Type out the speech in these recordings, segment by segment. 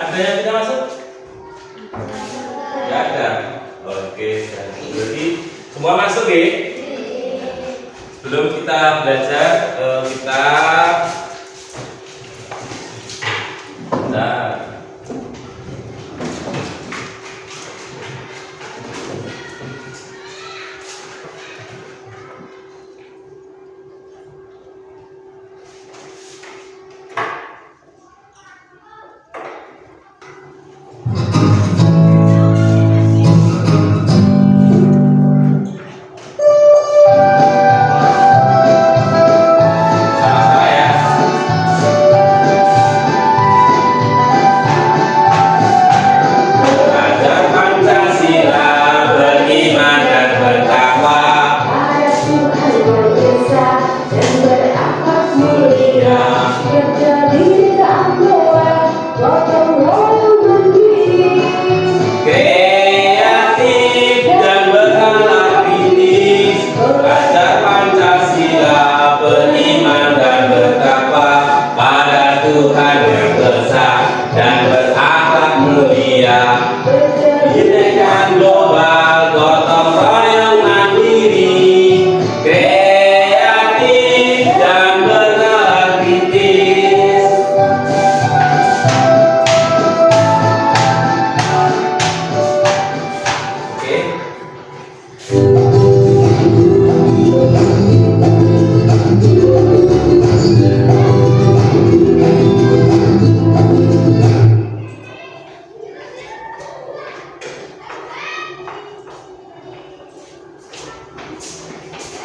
Ada yang tidak masuk? Tidak ada. Oke, berarti semua masuk ya? Sebelum kita belajar, kita bentar.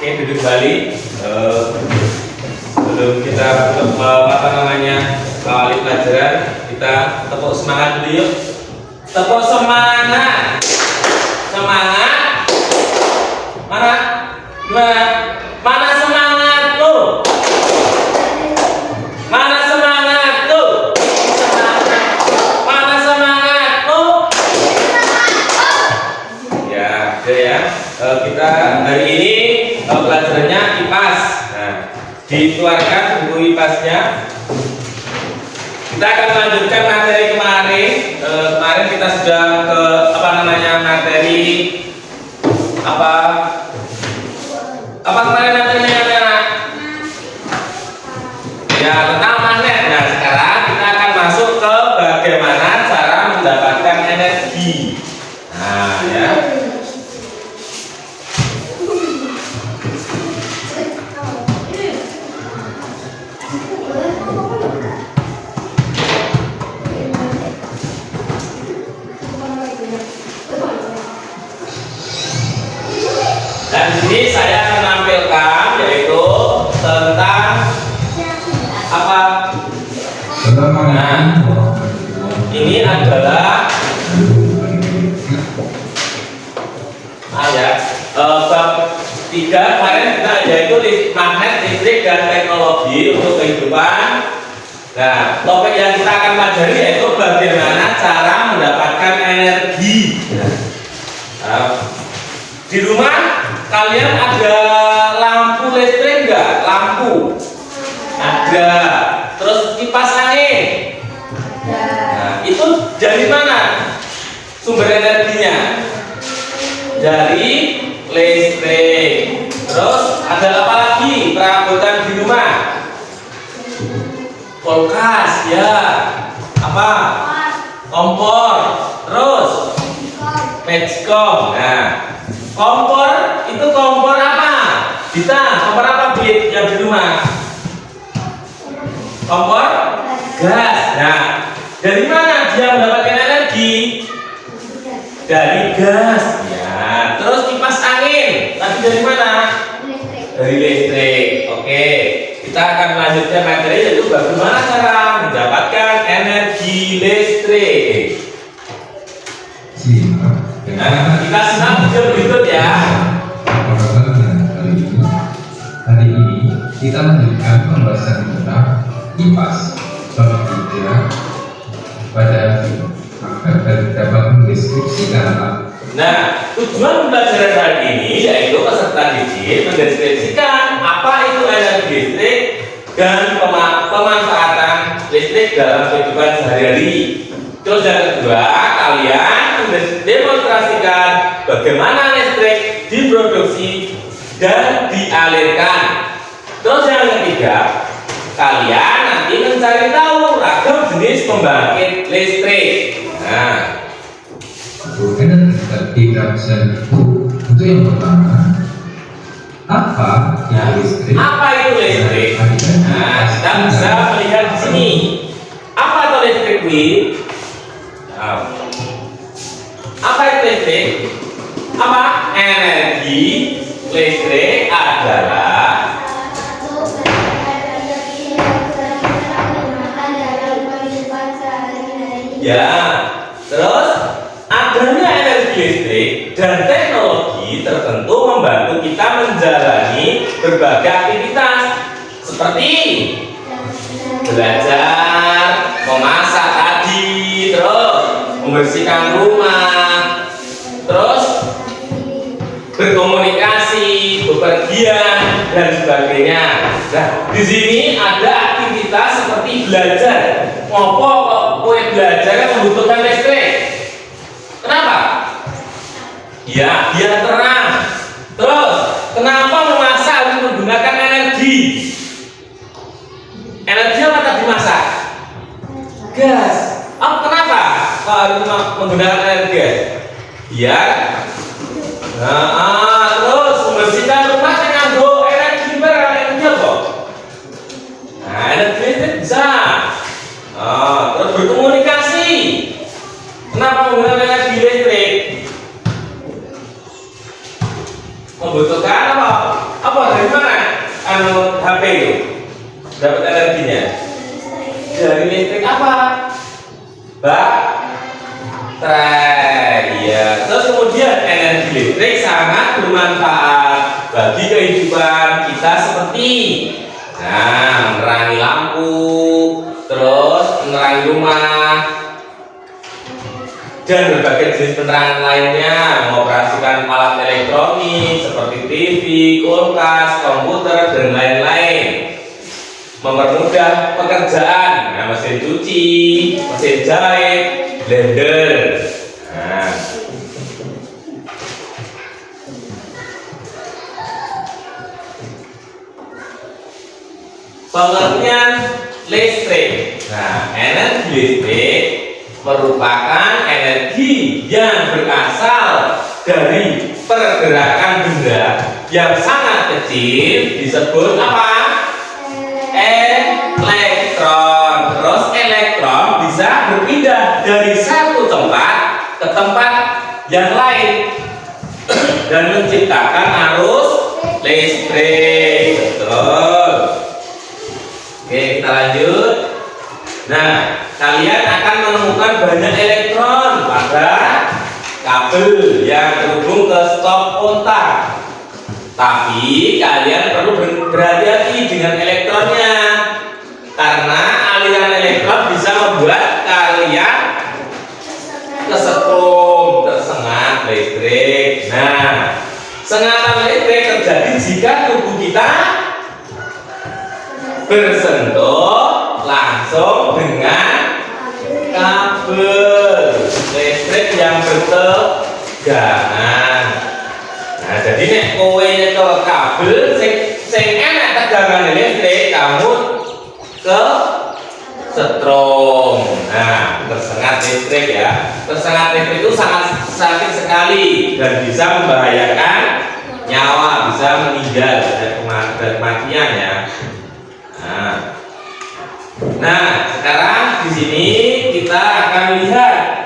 Oke, duduk kembali. Sebelum kita awali pelajaran, kita tepuk semangat dulu yuk. Tepuk semangat. Semangat. Mana? Gimana? Mana semangat lu? Mana semangat lu? Mana semangat lu? Ya, oke ya. Kita hari ini pelajarannya IPAS. Nah, dikeluarkan buku IPAS-nya. Kita akan lanjutkan materi kemarin. Kemarin kita sudah ke materi kemarin materinya anak? Ya, tentang magnet. Nah, sekarang kita akan masuk ke bagaimana cara mendapatkan energi. Nah, ya. Dan di sini saya akan menampilkan yaitu tentang apa? Nah, ini adalah bab 3 kemarin kita yaitu magnet, listrik dan teknologi untuk kehidupan. Nah, topik yang kita akan pelajari yaitu bagaimana cara mendapatkan energi. Di rumah kalian ada lampu listrik enggak? Lampu ada. Terus kipas angin. Nah, itu dari mana sumber energinya? Dari listrik. Terus ada apa lagi perabotan di rumah? Kulkas, ya. Apa? Kompor. Terus magicom. Nah, kompor itu kompor apa? Dita, kompor apa Bit yang di rumah? Kompor gas. Nah, dari mana dia mendapatkan energi? Dari gas. Ya. Terus kipas angin. Tadi dari mana? Dari listrik. Oke. Kita akan melanjutkan materi yaitu bagaimana cara mendapatkan energi listrik. Nah, kita simak video berikut ya. Hari ini kita lanjutkan pembahasan tentang IPAS bab 3 pada agar dapat mendeskripsikan. Nah, tujuan pembelajaran hari ini yaitu peserta didik mendeskripsikan apa itu energi listrik dan pemanfaatan listrik dalam kehidupan sehari-hari. Terus yang kedua, kalian demonstrasikan bagaimana listrik diproduksi dan dialirkan. Terus yang ketiga, kalian nanti mencari tahu ragam jenis pembangkit listrik. Nah, energi production itu untuk yang pertama, apa itu listrik? apa itu listrik? Nah, kita bisa melihat di sini. Apa itu listrik, Wi? Apa itu listrik? Apa? Energi listrik adalah ya, terus adanya energi listrik dan teknologi tertentu membantu kita menjalani berbagai aktivitas seperti belajar, memasak tadi, terus membersihkan rumah, terus berkomunikasi, bepergian dan sebagainya. Nah, di sini ada aktivitas seperti belajar. Ngopo kok kue belajar yang membutuhkan listrik? Kenapa? Ya, biar terang. Terus, kenapa memasak harus menggunakan energi? Energi apa tadi masak? Gas. Oh, kenapa kok harus menggunakan energi? Biar terus membersihkan rumah dengan energi energi apa? Nah, energi listrik bisa. Terus berkomunikasi. Kenapa menggunakan energi listrik? Membutuhkan apa? Apa dari mana? HP itu dapat energinya dari listrik apa? Baterai. Ya. Terus kemudian energi listrik sangat bermanfaat bagi kehidupan kita seperti menerangi lampu, terus menerangi rumah dan berbagai jenis penerangan lainnya, mengoperasikan alat elektronik seperti TV, kulkas, komputer dan lain-lain, mempermudah pekerjaan, mesin cuci, mesin jahit, blender. Nah, pengertian listrik. Nah, energi listrik merupakan energi yang berasal dari pergerakan benda yang sangat kecil, disebut apa? Elektron. Terus elektron bisa berpindah dari satu tempat ke tempat yang lain dan menciptakan arus listrik. Betul. Oke, kita lanjut. Nah, kalian akan menemukan banyak elektron pada kabel yang terhubung ke stop kontak. Tapi kalian perlu berhati-hati dengan elektronnya, karena aliran elektron bisa membuat kalian kesetrum, tersengat listrik. Nah, sengatan listrik terjadi jika tubuh kita bersentuh langsung dengan kabel listrik yang bertegangan. Nah, jadi nek kowe nyekel kabel sing enak tegangan listrik, kamu ke setrum. Nah, tersengat listrik ya. Tersengat listrik itu sangat sakit sekali dan bisa membahayakan nyawa, bisa meninggal, ada kematian ya. Nah, sekarang di sini kita akan lihat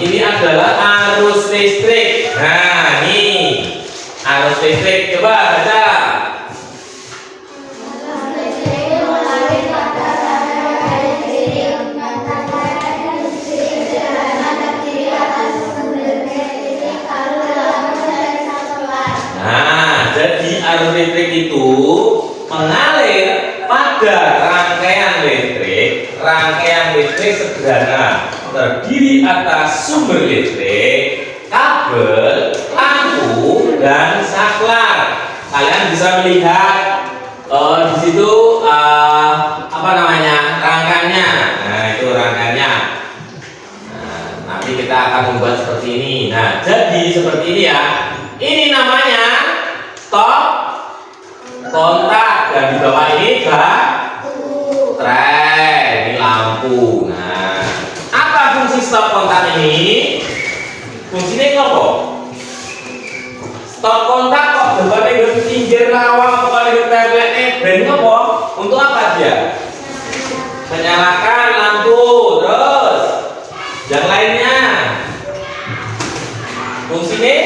ini adalah arus listrik. Nah, nih arus listrik, coba baca. Nah, jadi arus listrik itu mengalir pada rangkaian listrik sederhana terdiri atas sumber listrik, kabel, lampu, dan saklar. Kalian bisa melihat di situ apa namanya rangkaiannya. Nah, itu rangkaiannya. Nah, jadi seperti ini ya. Ini namanya stop kontak, dan di bawah ini baterai, ini lampu. Nah, apa fungsi stop kontak ini? Fungsinya apa? Stop kontak kok depannya di pinggir lawang, kok di tabletnya ben apa? Untuk apa dia? Menyalakan lampu. Terus yang lainnya fungsinya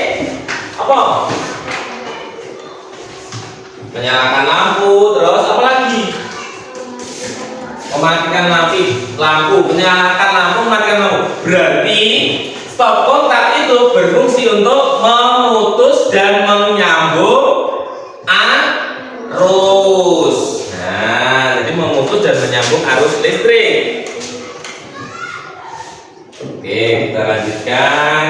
apa? Menyalakan lampu. Terus apa lagi? Mematikan lampu, menyalakan lampu, mematikan lampu. Berarti stop kontak itu berfungsi untuk memutus dan menyambung arus. Nah, jadi memutus dan menyambung arus listrik. Oke, kita lanjutkan.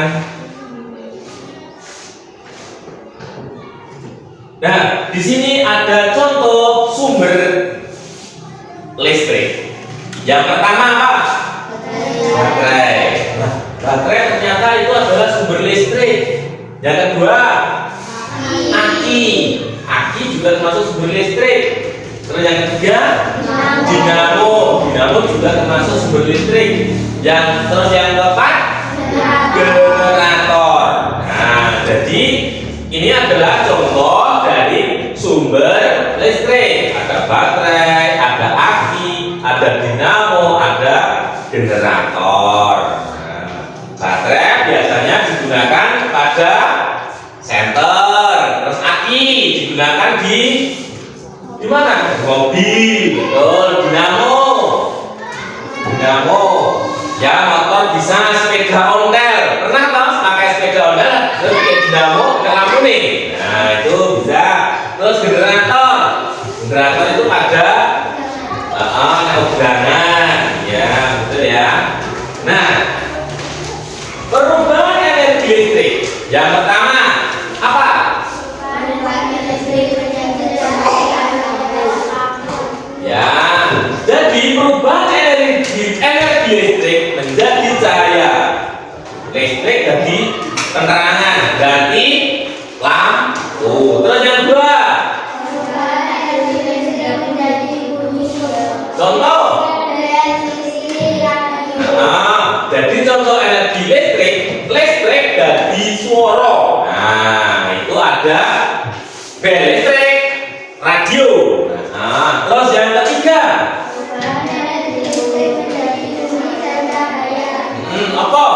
Nah, di sini ada contoh sumber listrik. Yang pertama apa? Baterai. Nah, baterai ternyata itu adalah sumber listrik. Yang kedua, aki. Aki juga termasuk sumber listrik. Terus yang ketiga, dinamo. Dinamo juga termasuk sumber listrik. Yang keempat, generator. Nah, jadi ini adalah contoh dari sumber listrik. Ada baterai, ada aki, ada dinamo, ada generator. Nah, baterai biasanya digunakan pada senter, terus aki digunakan di mana? Mobil. Betul. Dinamo. Ya, motor bisa, sepeda ontel. Pernah toh pakai sepeda ontel terus pakai dinamo ke lampu nih. Nah, itu bisa. Terus generator. Generator itu pada ketegangan. Ya, betul ya. Nah, perubahan energi listrik. Yang pertama apa? Ya, jadi perubahan energi listrik menjadi cahaya. Listrik jadi penerangan, jadi lampu. Terus yang kedua, contoh. Nah, jadi contoh energi listrik jadi suara. Nah, itu ada bel listrik, radio. Nah, terus yang ketiga, apa?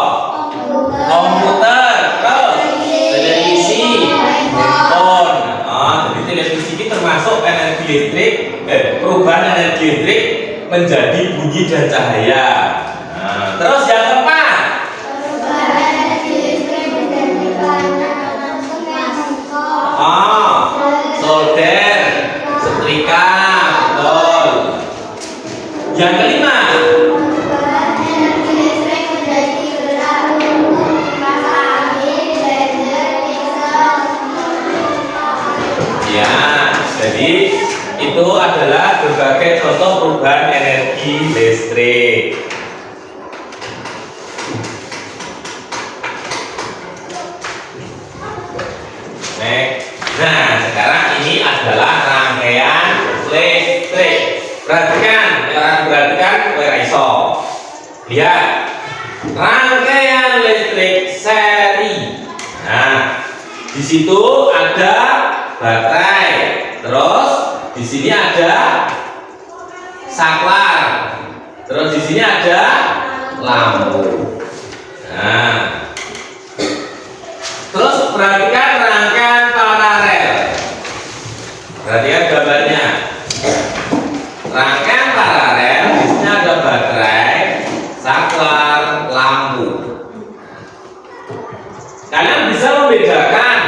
Komputer, terus televisi, handphone. Jadi televisi ini termasuk energi listrik, perubahan energi listrik menjadi bunyi dan cahaya. Nah, terus yang keempat, solder, setrika, betul. Yang kelima, ya, jadi itu adalah berbagai contoh perubahan energi listrik. Nah, sekarang ini adalah rangkaian listrik. Perhatikan, iso. Lihat, rangkaian listrik seri. Nah, di situ ada baterai. Terus di sini ada saklar. Terus di sini ada lampu. Nah, terus perhatikan rangkaian paralel. Perhatikan gambarnya. Rangkaian paralel, di sini ada baterai, saklar, lampu. Kalian bisa membedakan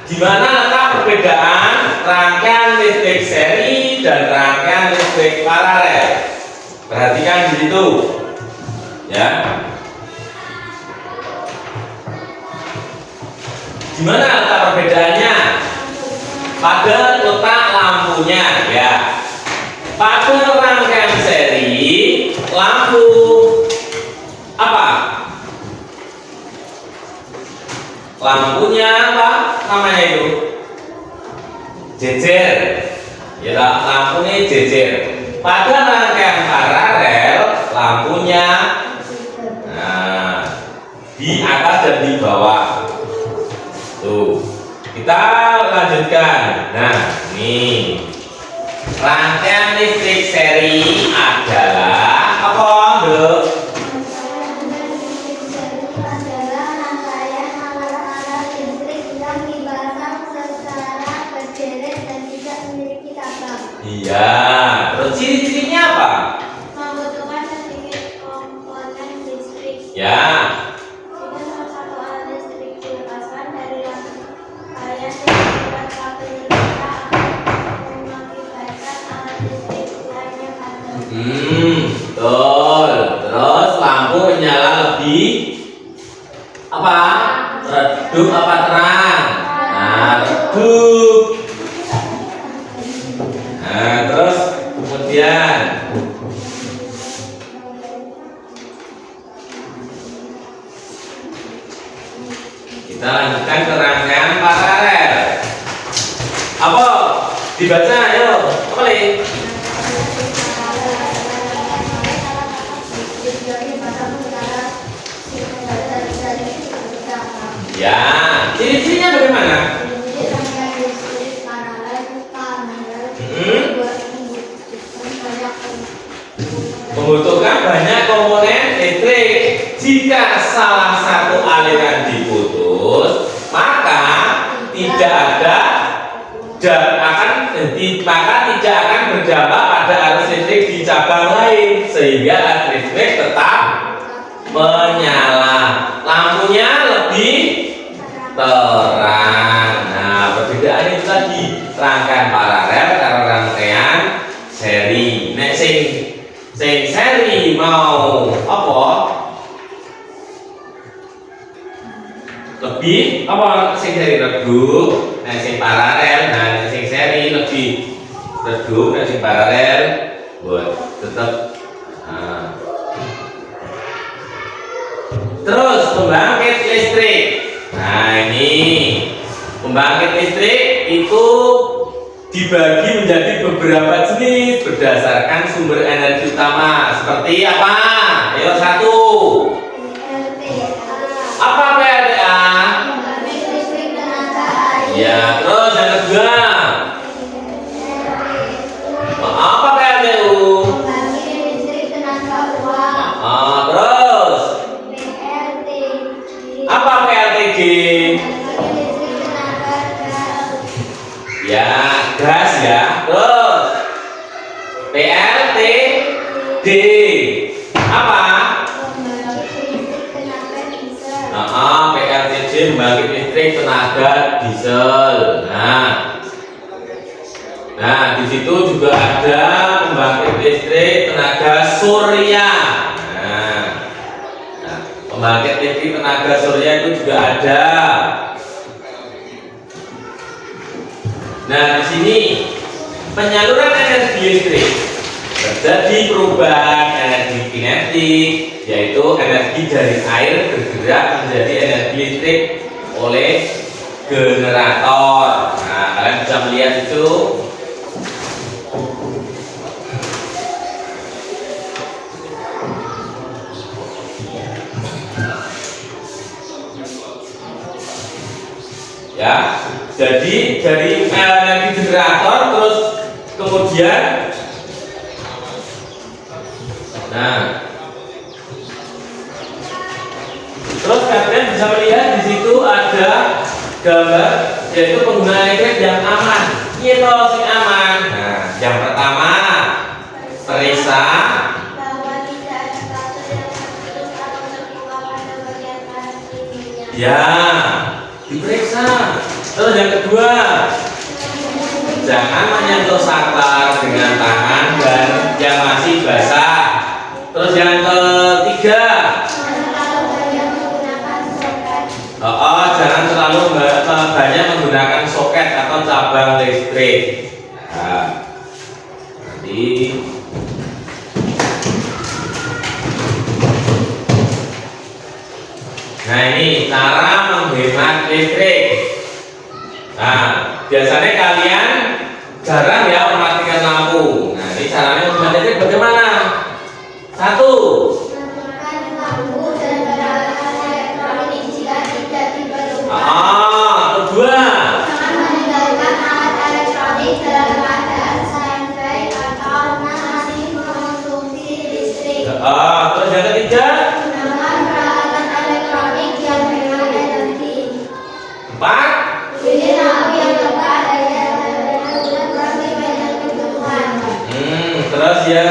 di mana letak perbedaan rangkaian listrik seri dan rangkaian listrik paralel. Perhatikan di situ, ya. Di mana letak perbedaannya? Pada letak lampunya, ya. Pada rangkaian seri, lampu apa? lampunya apa namanya itu? Jejer. Ya, lampunya jejer. Pada rangkaian paralel, lampunya di atas dan di bawah. Tuh, kita lanjutkan. Nah, ini rangkaian listrik seri adalah apa, Dok? Adalah rangkaian alat-alat listrik yang dipasang secara berderet dan tidak memiliki cabang. Iya, terus ciri-cirinya apa? Membutuhkan sedikit komponen listrik. Ya, Jika salah satu alat listrik dilepaskan dari rangkaian yang membuat kabel terbuka akan mengakibatkan alat listrik lainnya padam. betul. Terus lampu menyala lebih apa? Redup apa terang? Nah, redup. Nah, terus kemudian kita lanjutkan ke rangkaian paralel. Apa? Dibaca, ayo. Apa lagi? Ya, ciri-cirinya bagaimana? Membutuhkan banyak komponen listrik. Jika salah satu aliran diputus, maka tidak akan berdampak pada arus listrik di cabang lain, sehingga arus listrik tetap menyala. Lampunya lebih terang. Nah, perbedaan itu tadi rangkaian paralel karo rangkaian seri. Nek sing seri mau apa? Lebih apa? Sing seri redup, nek sing paralel. Nah, nek sing seri lebih redup, nek sing paralel buat tetap. Terus pembangkit listrik. Nah, ini pembangkit listrik itu dibagi menjadi beberapa jenis berdasarkan sumber energi utama. Seperti apa? Ayo, satu. Apa PLTA? Ya, terus yang kedua. Apa PLTU? Terus apa PLTG? Ya, gas ya. Terus PLTD apa? PLTD pembangkit listrik tenaga diesel. Nah, di situ juga ada pembangkit listrik tenaga surya. Pembangkit listrik tenaga surya itu juga ada. Nah, di sini penyaluran energi listrik terjadi perubahan energi kinetik, yaitu energi dari air bergerak menjadi energi listrik oleh generator. Nah, kalian bisa melihat itu. Ya, jadi dari energi generator terus kemudian terus kalian bisa melihat di situ ada gambar, yaitu penggunaan listrik yang aman. Ini sing aman. Nah, yang pertama periksa bahwa tidak ada kabel yang terputus atau terbuka pada bagian kanan kirinya. ya, diperiksa. Terus yang kedua, jangan menyentuh saklar dengan tangan dan yang masih basah. Terus yang ketiga, jangan terlalu banyak menggunakan soket atau cabang listrik. Nah, ini cara menghemat hemat listrik. Nah, biasanya kalian jarang ya mematikan lampu. Nah, ini caranya menghemat listrik bagaimana? Satu, Menggunakan lampu dan peralatan elektronik jika tidak diperlukan. kedua, Jangan meninggalkan alat elektronik dalam keadaan standby atau masih mengonsumsi listrik. terus yang ketiga, Gunakan peralatan elektronik yang hemat energi. empat, Pilih lampu yang tepat dan seperti banyak kebutuhan. terus ya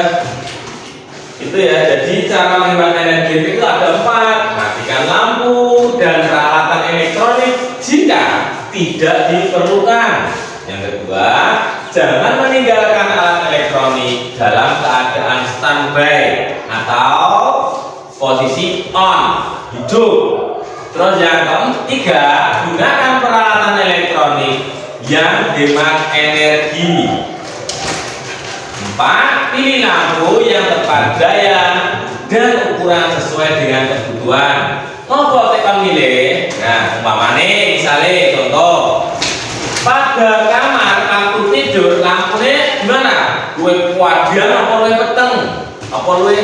itu ya. Jadi cara menghemat energi itu ada 4: matikan lampu dan peralatan elektronik jika tidak diperlukan. Yang kedua, jangan meninggalkan alat elektronik dalam keadaan standby atau posisi on, hidup. Terus yang ketiga, gunakan peralatan elektronik yang hemat energi. 4, pilih lampu yang tepat daya dan ukuran sesuai dengan kebutuhan. Mau tekan milih. Nah, umpamane misalnya contoh pada kamar lampu tidur, lampunya gimana? Luwih kuadian apa luwih peteng? Apa luwih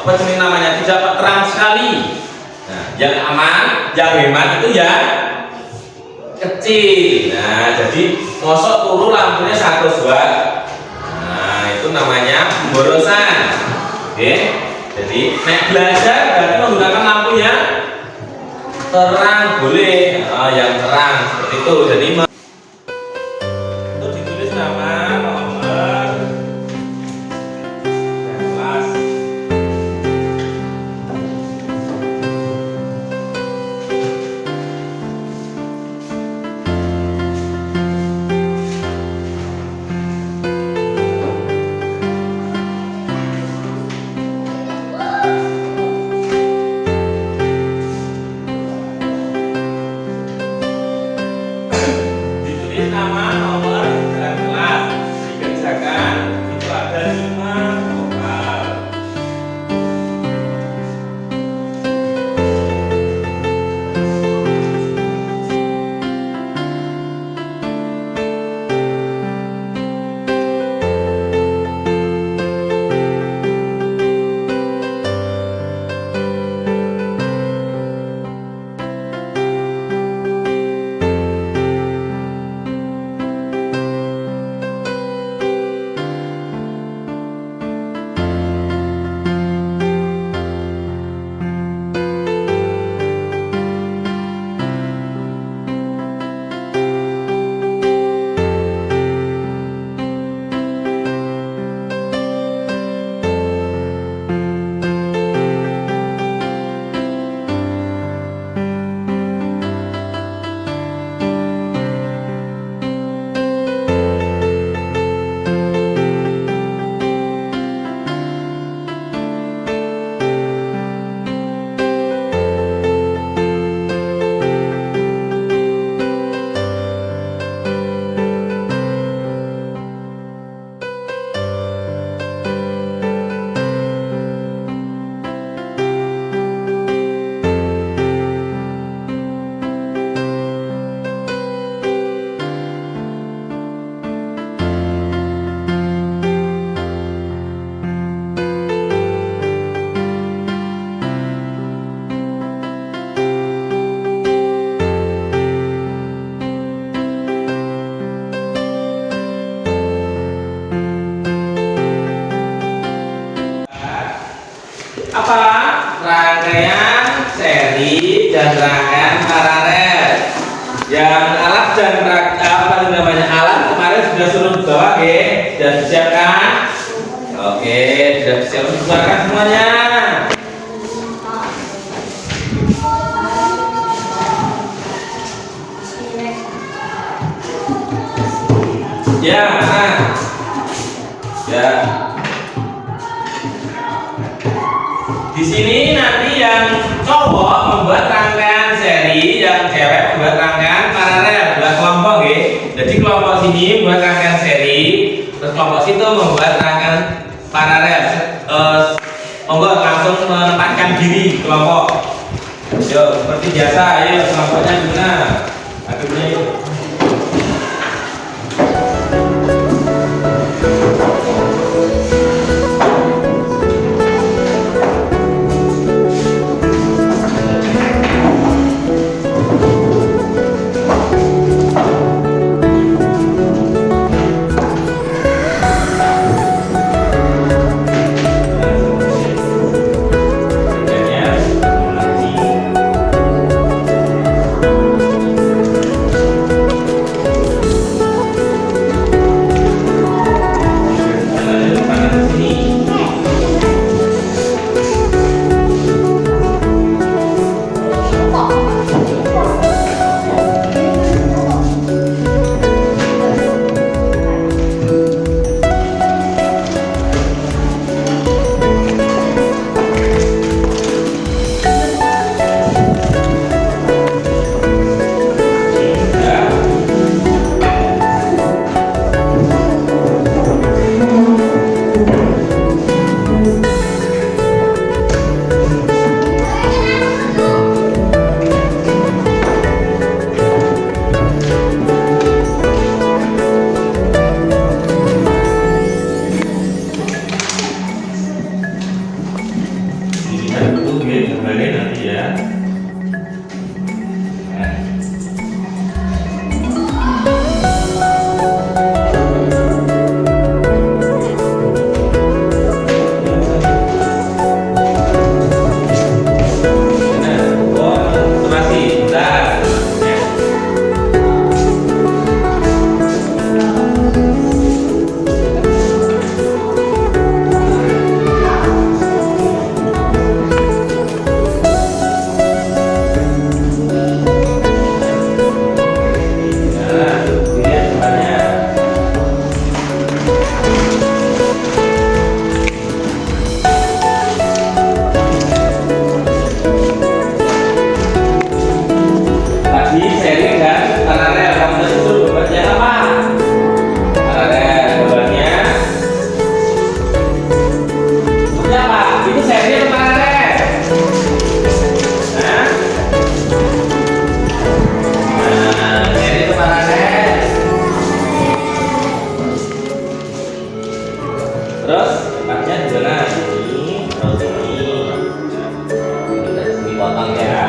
apa jenis namanya? Tidak terang sekali. Nah, yang aman, yang hemat itu ya kecil. Nah, jadi mosok turu lampunya 100 watt. Nah, itu namanya pemborosan. Oke. Jadi nek belajar berarti menggunakan lampu yang terang boleh, yang terang seperti itu. Jadi untuk ditulis nama, nomor, dan kelas. Ditulis nama, nomor, dan kelas. Dikerjakan itu ada 5 vokal. Apa? Rangkaian seri dan rangkaian paralel. Yang alat dan apa namanya alat kemarin sudah suruh bawa, sudah disiapkan. Oke, sudah disiapkan, bubarkan semuanya. Ya, ya. Di sini nanti yang cowok membuat rangkaian seri, yang cewek membuat rangkaian paralel, dua kelompok, Jadi kelompok sini membuat rangkaian seri, terus kelompok situ membuat rangkaian paralel. Monggo langsung menempatkan diri di kelompok. Yuk, seperti biasa, ayo kelompoknya gimana? Akhirnya yuk. Nanti ya. Terus tempatnya di mana? Ini, terus ini. Kita sini potong ya.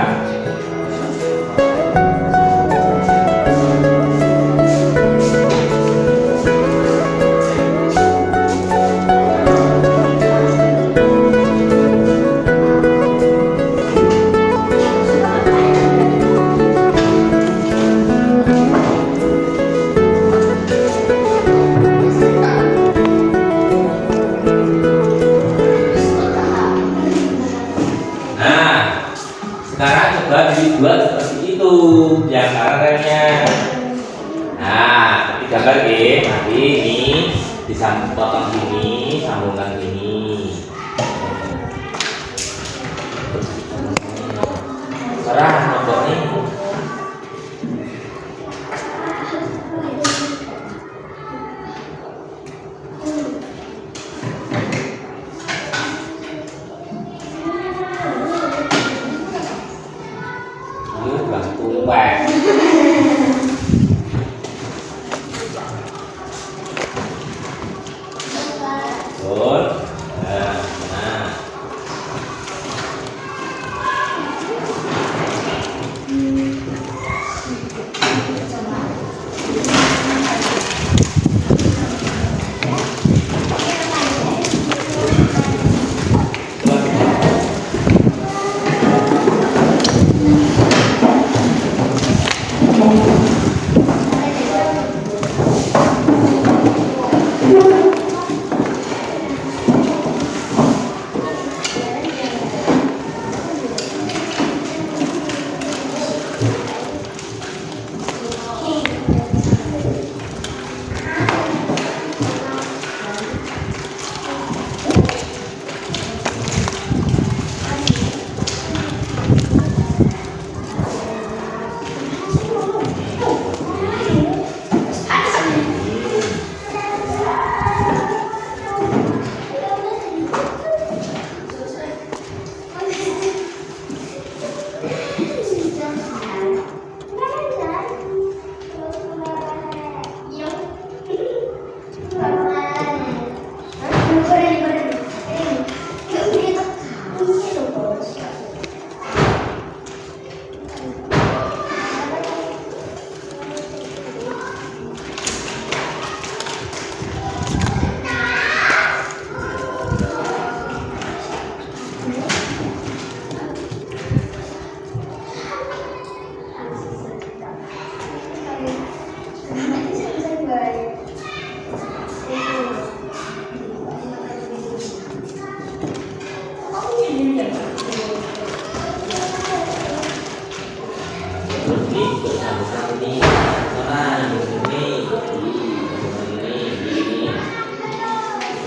Sekarang coba dibuat seperti itu yang remnya. Nah, tapi gambar ya, nanti ini disambung potong gini, sambungkan gini. Serah nombor ini. Tumpah. Betul. Nah.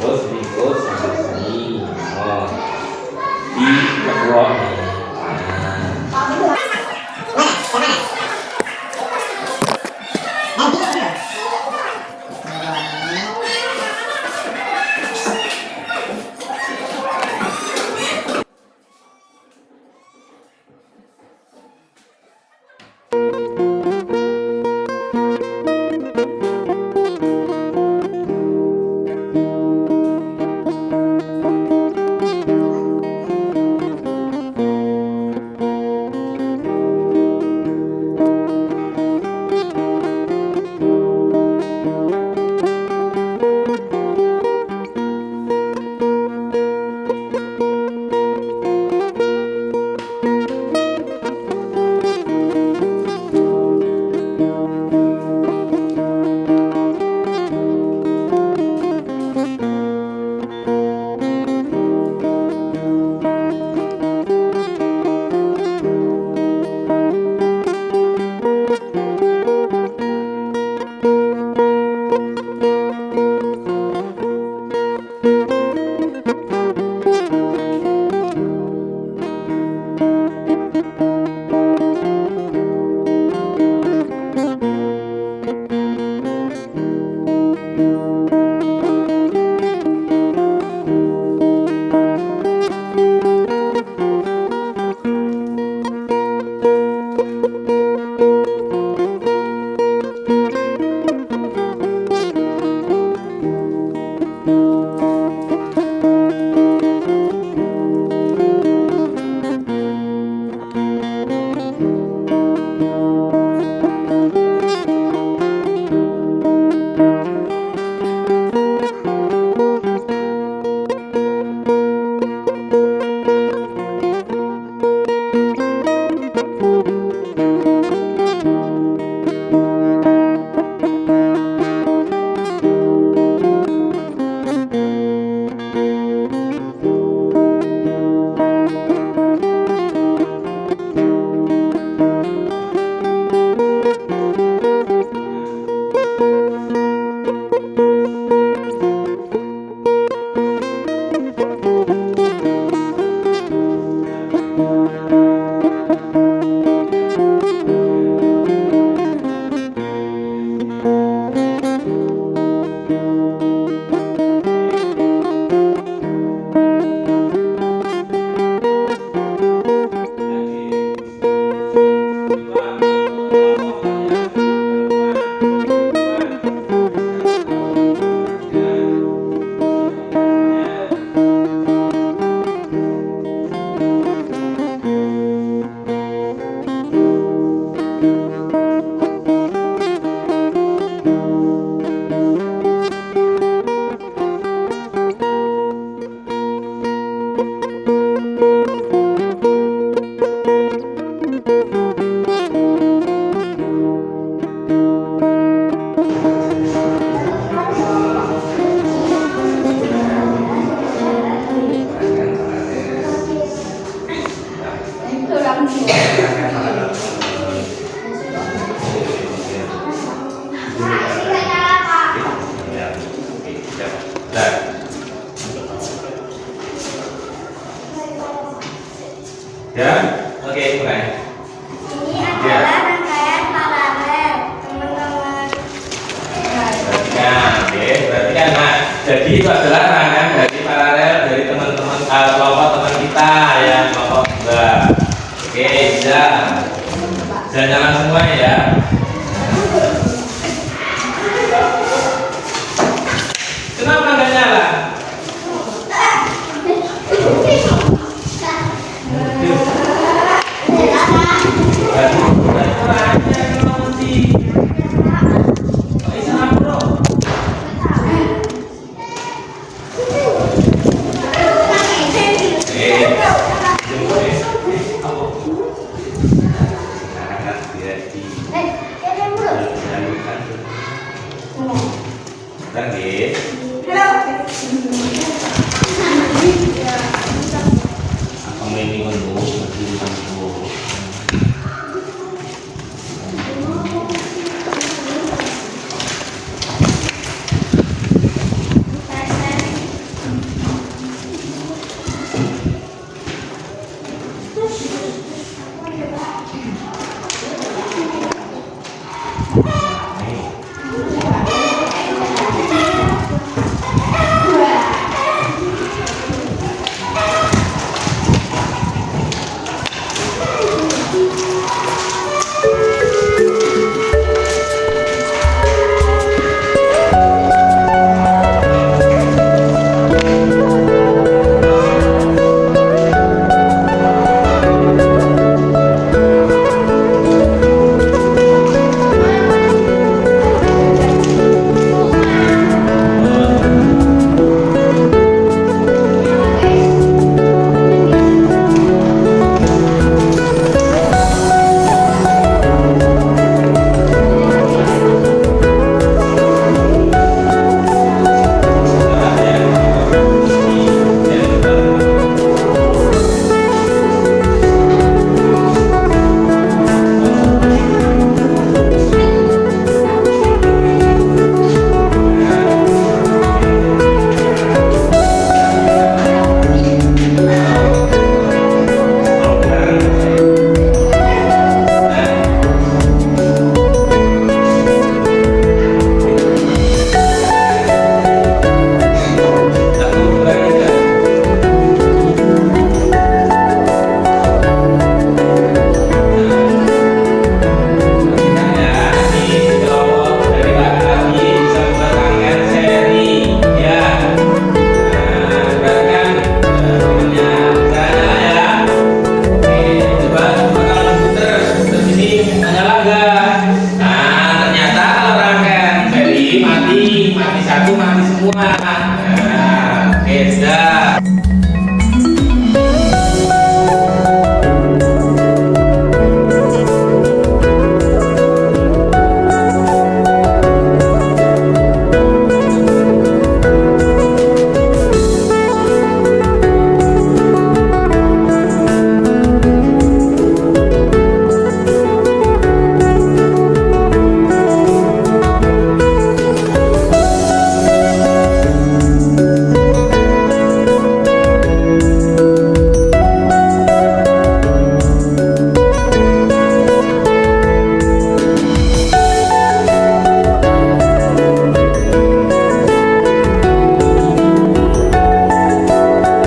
Terus ikut sampai sini. Oh, di kedua nih. Ya, oke, mulai. Ini adalah rangkaian paralel, teman-teman. Berarti kan, nah, jadi itu adalah rangkaian dari paralel dari teman-teman kelompok teman kita ya, kelompok Mbak. Oke, bisa. Jangan nyala semua ya. Kenapa nggak nyala? Beda.